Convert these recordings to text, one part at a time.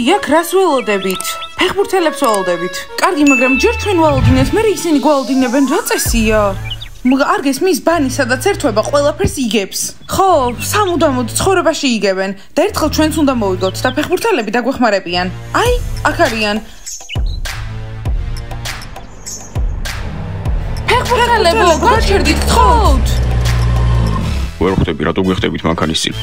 მოდი, აქ რას ველოდებით? ფეხბურთელებს ველოდებით. კარგი, მაგრამ ჯერ ჩვენ ველოდინეთ, მე ისინი გველოდინებენ, რა წესია? არ გესმის ბანი, სადაც ერთვება, ყველაფერს იგებს. ხო, სამუდამოდ ცხოვრებაში იგებენ და ერთხელ ჩვენც უნდა მოვიდოთ და ფეხბურთელები დაგვეხმარებიან. აი, აქ არიან. ფეხბურთელებო, გაჩერდით, გთხოვთ. ვერ ხვდები, რატო გვიხდებით მანქანის წინ?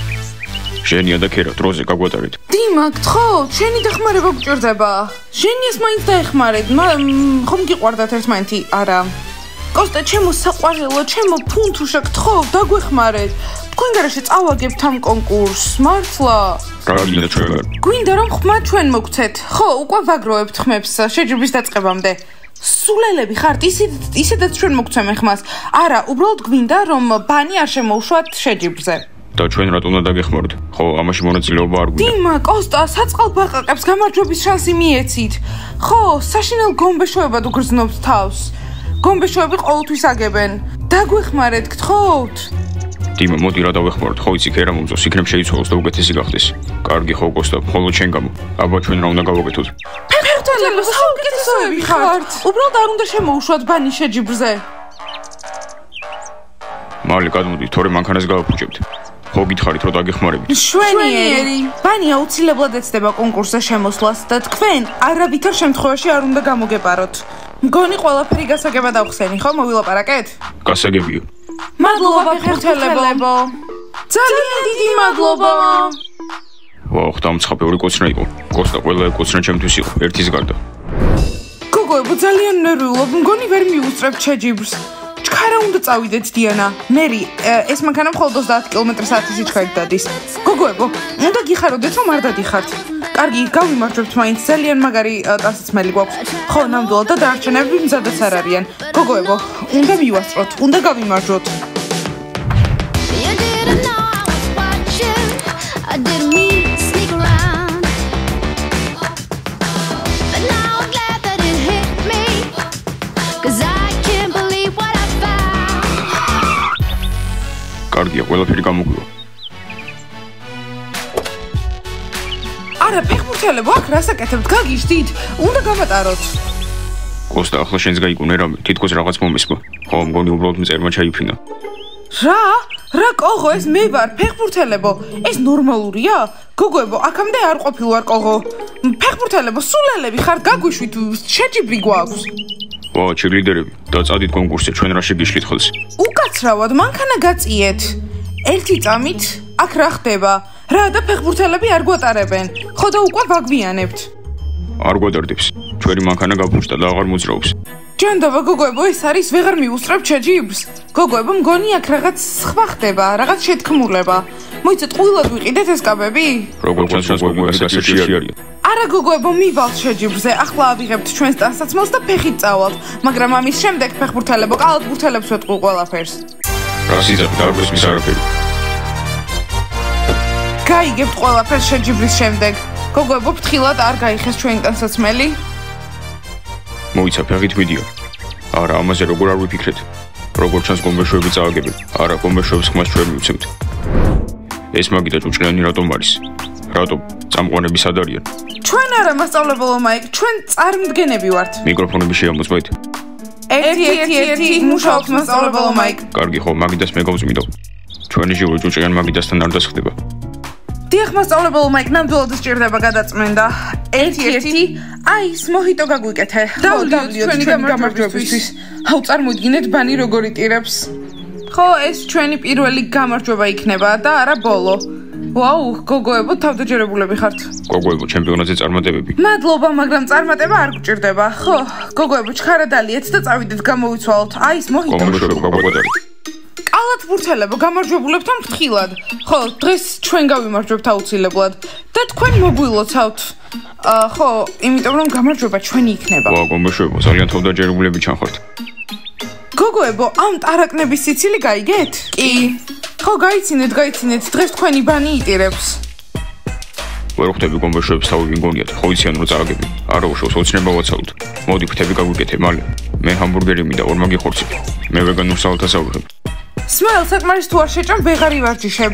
ჟენია და ქერა დროზე გაგვატარეთ. დიმა, გთხოვთ, შენი დახმარება გჭირდება. ჟენიას მაინც დაეხმარეთ, ხომ გიყვარდათ ერთმანეთი? არა. კოსტა, ჩემო საყვარელო, ჩემო ფუნთუშა, გთხოვ, დაგვეხმარეთ. თქვენ გარეშე წავაგებთ ამ კონკურსს, მართლა. რა გინდა ჩვენ? გვინდა რომ ხმა ჩვენ მოგცეთ. ხო, უკვე ვაგროვებთ ხმებს შეჯიბრის დაწყებამდე. სულელები ხართ, ისედაც ჩვენ მოგცემენ ხმას. არა, უბრალოდ გვინდა რომ ბანი არ შემოუშვათ შეჯიბრზე. და ჩვენ რატო უნდა დაგეხმაროთ? ხო, ამაში მონაწილეობა არ გვინდა. დიმა, კოსტა, საწყალ ბაყაყებს გამარჯვების შანსი მიეცით. ხო, საშინელ გომბეშოებად უგრძნობთ თავს. გომბეშოები ყოველთვის აგებენ. დაგვეხმარეთ, გთხოვთ. დიმა, მოდი რა დავეხმაროთ? ხო, იცი ქერა მომწონს, იქნებ შეიცვალოს და უკეთესი გახდეს. კარგი, ხო, კოსტა, მხოლოდ შენ გამო. აბა ჩვენ რა უნდა გავაკეთოთ? ფეხბურთელები, საუკეთესოები ხართ. უბრალოდ არ უნდა შემოუშვათ ბანი შეჯიბრზე. მალე გადმოდით, თორე მანქანას გავაფუჭებთ. ხო, გითხარით, რომ დაგეხმარებით. შვენიერი. ბანი აუცილებლად ეცდება კონკურსზე შემოსვლას და თქვენ არავითარ შემთხვევაში არ უნდა გამოგეპაროთ. მგონი ყველაფერი გასაგებად ავხსენი, ხო, მოვილაპარაკეთ? გასაგებია. მადლობა ფეხბურთელებო. ძალიან დიდი მადლობა. ვაუ, დამცხაფეული კოცნა იყო. კოსტა ყველა კოცნა ჩემთვის იყო, ერთის გარდა. გოგოებო, ძალიან ნერვიულობ, მგონი ვერ მიუსწრებთ შეჯიბრს. ჩქარა უნდა წავიდეთ დიანა. მერი, ეს მანქანა მხოლოდ 30 კმ/სთ სიჩქარით დადის. გოგოებო, უნდა გიხაროდეთ, რომ არ დადიხართ. კარგი, გავიმარჯვებთ მაინც, ძალიან მაგარი ტანსაცმელი გვაქვს. ხო, ნამდვილად და დარჩენები მზადაც არ არიან. გოგოებო, უნდა მივასწროთ, უნდა გავიმარჯვოთ. კარგია, ყველაფერი გამოგვივა. არა, ფეხბურთელებო, აქ რას აკეთებთ? გაგიჟდით? უნდა გავატაროთ. კოსტა, ახლა შენს გაიგონე რამე, თითქოს რაღაც მომესმა. ხო, მგონი უბრალოდ მწერმა ჩაიფრინა. რა? რა კოღო, ეს მე ვარ, ფეხბურთელებო. ეს ნორმალურია? გოგოებო, აქამდე არ ყოფილვარ კოღო. ფეხბურთელებო, სულელები ხართ, გაგვიშვით, შეჯიბრი გვაქვს. ვა, ჩივლიდერები, და წადით კონკურსზე, ჩვენ რა შეგიშლით ხელს? უკაცრავად, მანქანა გაწიეთ. ერთი წამით, აქ რა ხდება? რა და ფეხბურთელები არ გვატარებენ. ხო და უკვე ვაგვიანებთ. არ გვადარდებს. ჩვენი მანქანა გაფუჭდა და აღარ მოძრაობს. ჯანდაბა, გოგოებო, ეს არის ვეღარ მიუსწრებთ შეჯიბრს. გოგოებო, მგონი აქ რაღაც სხვა ხდება, რაღაც შეთქმულება. მოიცეთ, ყვილად ვიყიდეთ ეს კაბები? როგორც ჩანს, გოგოები გასაჭირი არიან. არა, გოგოებო, მივალთ შეჯიბრზე. ახლა ავიღებთ ჩვენს ტანსაცმელს და ფეხით წავალთ. მაგრამ ამის შემდეგ ფეხბურთელებო, კალათბურთელებს ვეთყუ ყველაფერს. რა სიზარდე არ გვესმის არაფერი. გაიგებთ ყველაფერს შეჯიბრის შემდეგ. გოგოებო, ფრთხილად არ გაიხეს ჩვენი ტანსაცმელი? მოიცა, ფეხით მიდია. არა, ამაზე როგორ არ ვიფიქრეთ. როგორც ჩანს, გომბეშოები წააგებენ. არა, გომბეშოებს ხმას ჩვენ მივცემთ. ეს მაგიდა ჭუჭყიანი რატომ არის? რატომ წამყვანები სად არიან? ჩვენ არა, მასწავლებელო მაიკ, ჩვენ წარმდგენები ვართ. მიკროფონები შეამოწმეთ. ერთი მუშაობს მასწავლებელო მაიკ. კარგი, ხო, მაგიდას მე გავწმინდო. ჩვენი ჟიური ჭუჭყიან მაგიდასთან არ დასხდება. დიახ, მასწავლებელო მაიკ, ნამდვილად სჭირდება გადაწმენდა. ერთი, აი, ის მოჰიტო გაგვიკეთე. დავლიოთ ჩვენი გამარჯვებისთვის. აუ, წარმოიდგინეთ ბანი როგორ იტირებს. ხო, ეს ჩვენი პირველი გამარჯვება იქნება და არა ბოლო. ვაუ, გოგოებო, თავდაჯერებულები ხართ. გოგოებო, ჩემპიონატზე წარმატებები. მადლობა, მაგრამ წარმატება არ გჭირდება. ხო, გოგოებო, ჩქარა დალიეთ და წავიდეთ, გამოვიცვალოთ. აი, ის მოჰიტო. გომბეშოები გაგვატარეთ. კალათბურთელებო, გამარჯვებულებთან ფრთხილად. ხო, დღეს ჩვენ გავიმარჯვებთ აუცილებლად და თქვენ მოგვილოცავთ. ხო, იმიტომ რომ გამარჯვება ჩვენი იქნება. ვა, გომბეშოებო, ძალიან თავდაჯერებულები ჩანხართ. გოგოებო, ამ ტარაკნების სიცილი გაიგეთ? კი. ხო, გაიცინეთ, დღეს თქვენი ბანი იტირებს. ვერ ხვდები გომბეშოებს თავი ვინგონიათ, ხო იციან რომ წააგები. არა უშავს ოცნება ვაცალოთ. მოდი ფრთები გაგვიკეთე, მალე. მე ჰამბურგერი მინდა, ორმაგი ხორცი. მე ვეგანურ სალათას ავიღებ. სმაილ, საკმარის თუ არ შეჭამ, ვეღარ ივარჯიშებ.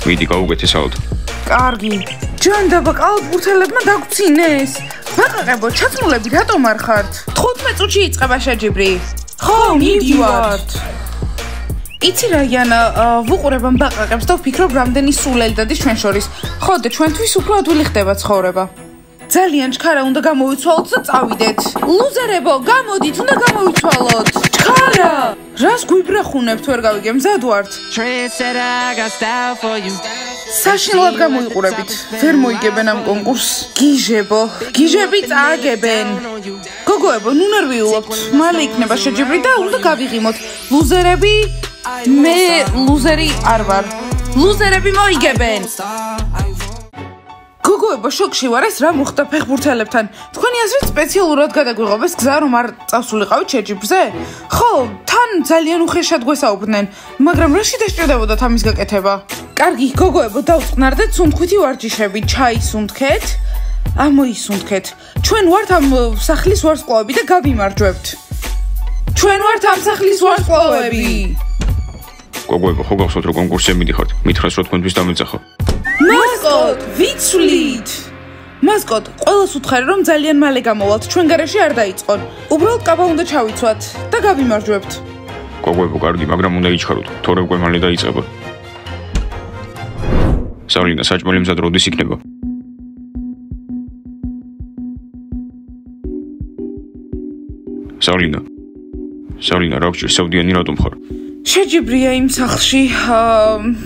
მიდი გავუკეთე სალათი. კარგი. ჯანდაბა კალათბურთელებმა დაგვცინეს. ბაყაყებო, ჩაცმულები რატომ არ ხართ? 15 წუთში იწყება შეჯიბრი. ხო, მივდივართ. იცი რა იანა, ვუყურებამ ბაყაყებს და ვფიქრობ რამდენი სულელი დადის ჩვენ შორის. ხო და ჩვენთვის უფრო ადვილი ხდება ცხოვრება. ძალიან ჩქარა უნდა გამოვიცვალოთ და წავიდეთ. ლუზერებო, გამოდით, უნდა გამოვიცვალოთ. ჩქარა! რას გვიბრახუნებთ, ვერ გავიგე, მზად ვართ. საშინლად გამოიყურებით. ვერ მოიგებენ ამ კონკურსს. გიჟებო, გიჟები წააგებენ. გოგოებო, ნუ ნერვიულობთ. მალე იქნება შეჯიბრი და უნდა გავიღიმოთ. ლუზერები, მე ლუზერი არ ვარ. ლუზერები მოიგებენ. გოგოებო, შოკში ვარ, ეს რა მოხდა ფეხბურთელებთან? თქვენი აზრით სპეციალურად გადაგვიღობეს გზა, რომ არ წავსულიყავით შეჯიბრზე? ხო, თან ძალიან უხეშად გვესაუბრდნენ, მაგრამ რაში დასჭირდებოდათ ამის გაკეთება? კარგი, გოგოებო, დავწყნარდეთ სუნთქვითი ვარჯიშები, ჩაისუნთქეთ, ამოისუნთქეთ. ჩვენ ვართ ამ სახლის ვარსკვლავები და გავიმარჯვებთ. ჩვენ ვართ ამ სახლის ვარსკვლავები. გოგოებო, ხო გახსოვთ რომ კონკურსზე მიდიხართ? მითხრას რომ თქვენთვის დამეძახა. მასკოტ, ვიცვლით. მასკოტ, ყველას უთხარი რომ ძალიან მალე გამოვალთ, ჩვენ გარეშე არ დაიწყონ. უბრალოდ კაბა უნდა ჩავიცვათ და გავიმარჯვებთ. გოგოებო, კარგი, მაგრამ უნდა იჩქაროთ, თორემ უკვე მალე დაიწყება. სალინა, საჭმელი მზად როდის იქნება? სალინა, რა გჭირს, სევდიანი რატომ ხარ? შეჯიბრია იმ სახლში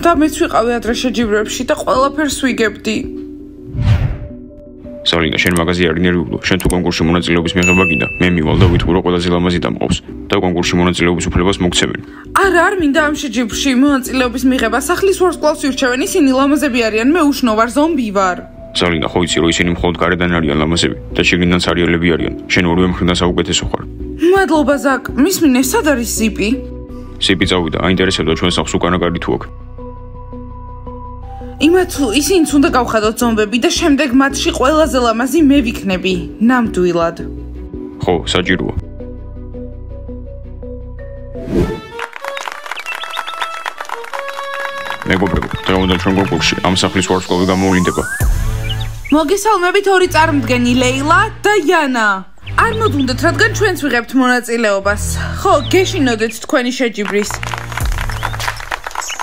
და მეც ვიყავი ადრე შეჯიბრებში და ყველაფერს ვიგებდი. სალინა, შენ მაგაზე არ ინერვიულო. შენ თუ კონკურსში მონაწილეობის მიღება გინდა, მე მივალ და ვითხოვრო ყველაზე ლამაზი დამყავს და კონკურსში მონაწილეობის უფლებას მოგცემენ. არა, არ მინდა ამ შეჯიბრში მონაწილეობის მიღება. სახლის ვარსკვლავს ირჩევენ, ისინი ლამაზები არიან, მე უშნო ვარ, ზომბი ვარ. სალინა, ხო იცი რომ ისინი მხოლოდ გარედან არიან ლამაზები და შიგნიდან სარიელები არიან. შენ ორივე მხრიდან საუკეთესო ხარ. მადლობა, ზაკ. მისმინე, სად არის ზიპი? სიპი წავიდა, აინტერესებდა ჩვენ სახლს უკანა კარგი თუ აქ. ისინიც უნდა გავხადოთ ზომბები და შემდეგ მათში ყველაზე ლამაზი მე ვიქნები, ნამდვილად. ხო, საჭიროა. მეგობრებო, დღევანდელ ჩვენ კონკურსში ამ სახლის ვარსკვლავი გამოვლინდება. მოგესალმებით ორი წარმდგენი, ლეილა და იანა. არ მოდუნდეთ, რადგან ჩვენც ვიღებთ მონაწილეობას. ხო, გეშინოდეთ თქვენი შეჯიბრის.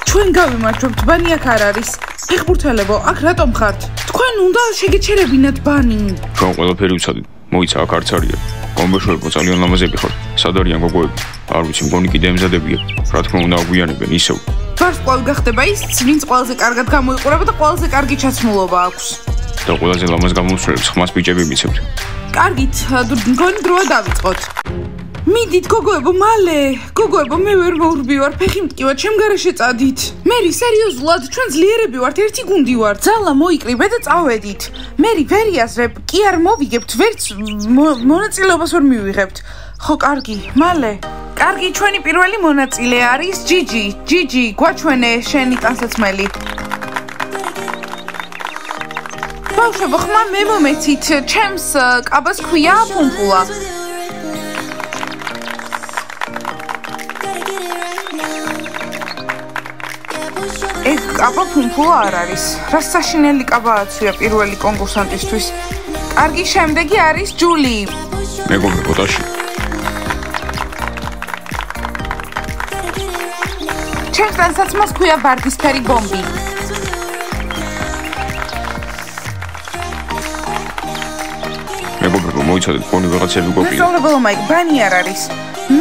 ჩვენ გავიმარჯვებთ, ბანი აქ არ არის. ფეხბურთელებო, აქ რატომ ხართ? თქვენ უნდა შეგეჩერებინათ ბანი. ჩვენ ყველაფერი ვცადეთ. მოიცა, აქ არც არიან. კომბეშოებო, ძალიან ლამაზები ხარ. სად არიან გოგოები? არ ვიცი, მგონი კიდე ემზადებიან. რა თქმა უნდა, აგვიანებენ ისევ. ვარსკვლავი გახდება ის, ვინც ყველაზე კარგად გამოიყურება და ყველაზე კარგი ჩაცმულობა აქვს. და ყველაზე ლამაზ გამოსვლებს ხმას ბიჭები მიცემთ. კარგით, მგონი დროა დავიწყოთ. მიდით, გოგოებო, მალე. გოგოებო, მე ვერ მოურბივარ, ფეხი მტკივა, ჩემ გარეშე წადით. მერი, სერიოზულად, ჩვენ ძლიერები ვართ, ერთი გუნდი ვართ. ძალა მოიკრიბე და წავედით. მერი, ვერ იაზრებ, კი არ მოვიგებთ, ვერც მონაწილეობას ვერ მივიღებთ. ხო, კარგი, მალე. კარგი, ჩვენი პირველი მონაწილე არის ჯიჯი. ჯიჯი, გვაჩვენე შენი ტანსაცმელი. ბავშვებო, ხმა მე მომეცით, ჩემს კაბას ქვია ფუმფულა. ეს კაბა ფუმფულა არ არის. რა საშინელი კაბააცია პირველი კონკურსანტისთვის. კარგი, შემდეგი არის ჯული. მეგობრებო, დაში. ჩემს ტანსაცმელს ქვია ვარდისფერი ბომბი. მეგობრებო, მოიცადეთ, ფონი ვიღაცები გოგია. მოსწავლებლო მაიკ, ბანი არ არის.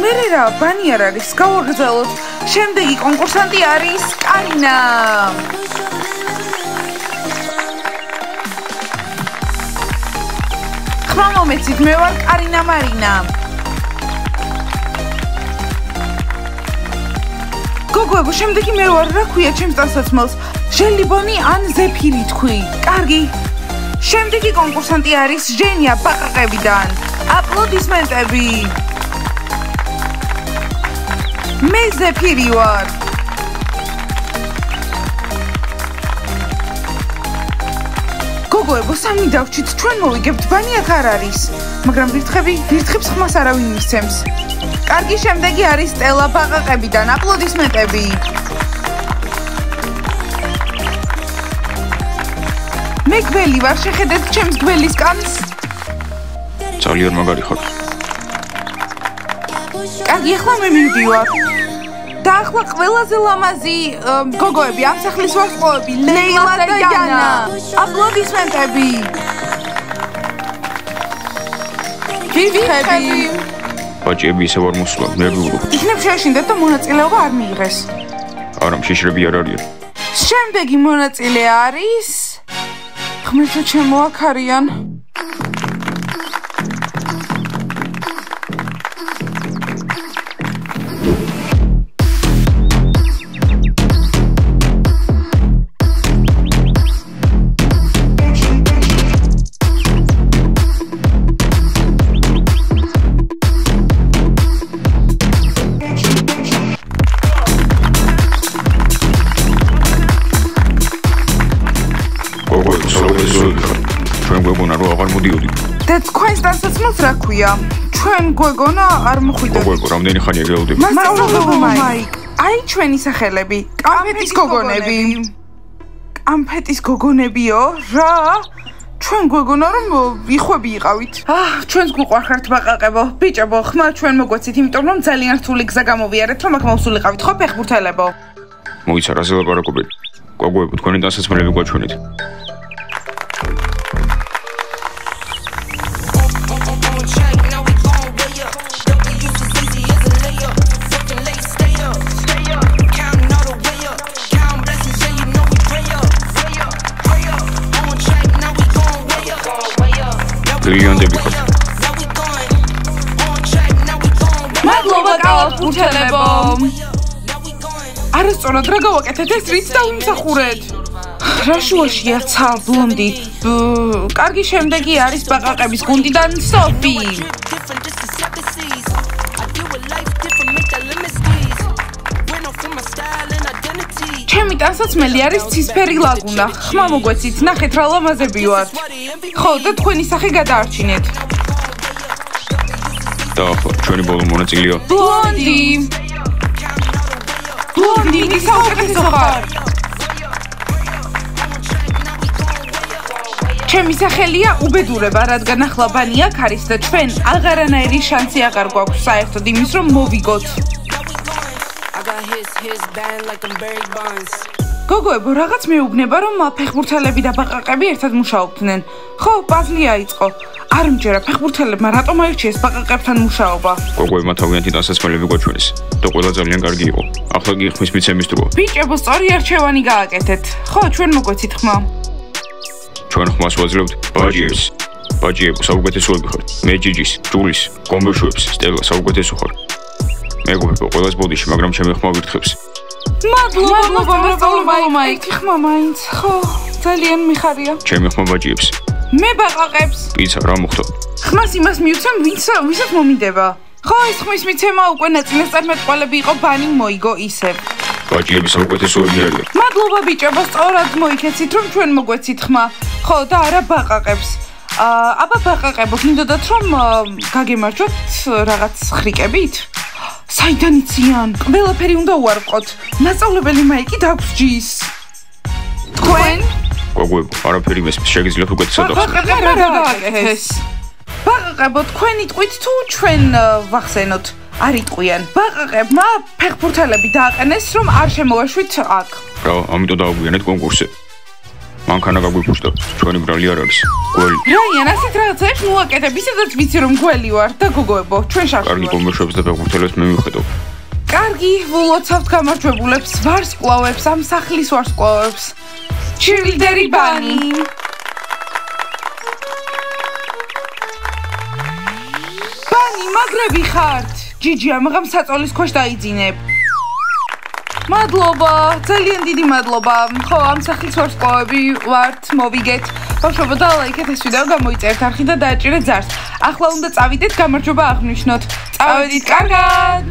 მე რა, ბანი არ არის. გავაგრძელოთ. შემდეგი კონკურსანტი არის კარინა. ხმა მომეცით, მე ვარ კარინა მარინა. გოგოებო, შემდეგი მე ვარ, რა ქვია ჩემს ტანსაცმელს? ჟელიბონი ან ზეფირი თქვი. კარგი. შემდეგი კონკურსანტი არის ჟენია ბაყაყებიდან. აპლოდისმენტები. მე ზეფირი ვარ. გოგოებო, სამი დავჭით, ჩვენ მოვიგებთ, ბანი აქ არ არის. მაგრამ ვირთხებს ხმას არავინ მისცემს. კარგი, შემდეგი არის სტელა ბაყაყებიდან. აპლოდისმენტები. მე გველი ვარ, შეხედეთ ჩემს გველის კანს. ძალიან მაგარი ხარ. კარგი, ახლა მე მივდივარ. და ახლა ყველაზე ლამაზი გოგოები ამ სახლის ვარსკვლავები, ლეილა და იანა. აპლოდისმენტები. ვიხები. ბაჭიები ისევ არ მოსულა, ნერვიულობ. იქნებ შეაშინდეთ და მონაწილეობა არ მიიღეს. არა, მშიშრები არ არიან. შემდეგი მონაწილე არის ღმერთო ჩემო აქ არიან. და თქვენს დასაცმელს რა ქვია? ჩვენ გვეგონა არ მოხვიდეთ. გოგო, რამდენი ხანია გელოდები? მასწავლებლო მაიკ. აი ჩვენი სახელები. კამფეტის გოგონები. კამფეტის გოგონებიო? რა? ჩვენ გვეგონა რომ იხვები იყავით. ჩვენს გვყვარხართ ბაყაყებო. ბიჭებო, ხმა ჩვენ მოგვეცით, იმიტომ რომ ძალიან რთული გზა გამოვიარეთ, რომ აქ მოვსულიყავით, ხო ფეხბურთელებო? მოიცა რა ზელაპარაკობენ. გოგოებო, თქვენი დასაცმელები გვაჩვენეთ. ბრილიანტები ხარ. მადლობა კალათბურთელებო. არასწორად რა გავაკეთეთ ეს რიც დავიმსახურეთ. რა შუაშია ცა ბლონდი. კარგი შემდეგი არის ბაყაყების გუნდიდან სოფი. ჩემი ტანსაცმელი არის ცისფერი ლაგუნა. ხმა მოგვეცით, ნახეთ რა ლამაზები ვართ. ხო, და თქვენი სახე გადაარჩინეთ. და ახლა ჩვენი ბოლო მონაწილეა. ბლონდი. ბლონდი, საუკეთესო ხარ. ჩემი სახელია უბედურება, რადგან ახლა ბანი აქ არის და ჩვენ აღარანაირი შანსი აღარ გვაქვს საერთოდ იმის რომ მოვიგოთ. გოგოებო, რაღაც მეუბნება რომ ფეხბურთელები და ბაყაყები ერთად მუშაობდნენ. ხო, პაზლი აიწყო. არ მჯერა ფეხბურთელებმა რატომ აირჩიეს ბაყაყებთან მუშაობა. გოგოებმა თავიანთი დასაცმელები გვაჩვენეს და ყველა ძალიან კარგი იყო. ახლა კი ხმის მიცემის დროა. ბიჭებო, სწორი არჩევანი გააკეთეთ. ხო, ჩვენ მოგვეცით ხმა. ჩვენ ხმას ვაძლევთ ბაჭიებს. ბაჭიებო, საუკეთესოები ხართ. მე ჯიჯის, ჯულის, გომბეშვებს, სტელა საუკეთესო ხარ. მეგობრებო, ყველას ბოდიში, მაგრამ ჩემი ხმა ვირთხებს. მადლობა, მასწავლებლო მაიკ. ხმა მაინც, ხო, ძალიან მიხარია. ჩემი ხმა ბაჭიებს. მე ბაყაყებს. პიცა რა მოხდა? ხმას იმას მივცემ, ვისაც მომიდება. ხო, ეს ხმის მიცემა უკვე ნაწილესწარმეტყველები იყო, ბანი მოიგო ისევ. ბაჭიები საუკეთესოები არიან. მადლობა ბიჭებო, სწორად მოიქეცით, რომ ჩვენ მოგვეცით ხმა. ხო, და არა ბაყაყებს. აბა ბაყაყებო, გინდოდათ რომ გაგემარჯვოთ რაღაც ხრიკებით? საიდან იციან? ყველაფერი უნდა უარყოთ. მასწავლებელი მაიკი დაგვსჯის. თქვენ? გოგოებო, არაფერი მესმის, შეგიძლიათ უკეთესად ახსნათ. ბაყაყებმა რა გააკეთეს? ბაყაყებო, თქვენ იტყვით თუ ჩვენ ვახსენოთ? არ იტყვიან. ბაყაყებმა ფეხბურთელები დააყენეს, რომ არ შემოვაშვით აქ. რა, ამიტომ დააგვიანეთ კონკურსზე. მანქანა გაგვიფუშდა, ჩვენი ბრალი არ არის. გველი. რაიან, ასეთ რაღაცებს მოაკეთებ, ისედაც ვიცი რომ გველი ვარ და გოგოებო, ჩვენ შარშულობთ. კარგი კომბეშვებს და ფეხბურთელებს მე მივხედავ. კარგი, ვლოცავთ გამარჯვებულებს, ვარსკვლავებს, ამ სახლის ვარსკვლავებს. ჩირლიდერი ბანი. ბანი, მაგრები ხართ. ჯიჯი, ამაღამ საწოლის ქვეშ დაიძინებ. მადლობა, ძალიან დიდი მადლობა. ხო, ამ სახლის ვარსკვლავები ვართ, მოვიგეთ. ბავშვებო, დალაიქეთ ეს ვიდეო, გამოიწერეთ არხი და დააჭირეთ ზარს. ახლა უნდა წავიდეთ გამარჯვება აღნიშნოთ. წავედით, კარგად.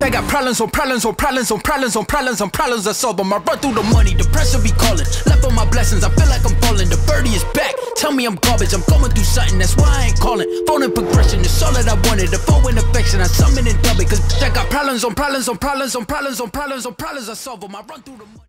I got problems on problems on problems on problems on problems on problems I solve them. I run through the money, the pressure be calling. Left on my blessings, I feel like I'm falling. The birdie is back. tell me I'm garbage. I'm going through something, that's why I ain't calling. Phone and progression, it's all that I wanted. The phone and affection, I summon and dub it. Cause I got problems on problems on problems on problems on problems on problems I solve them. I run through the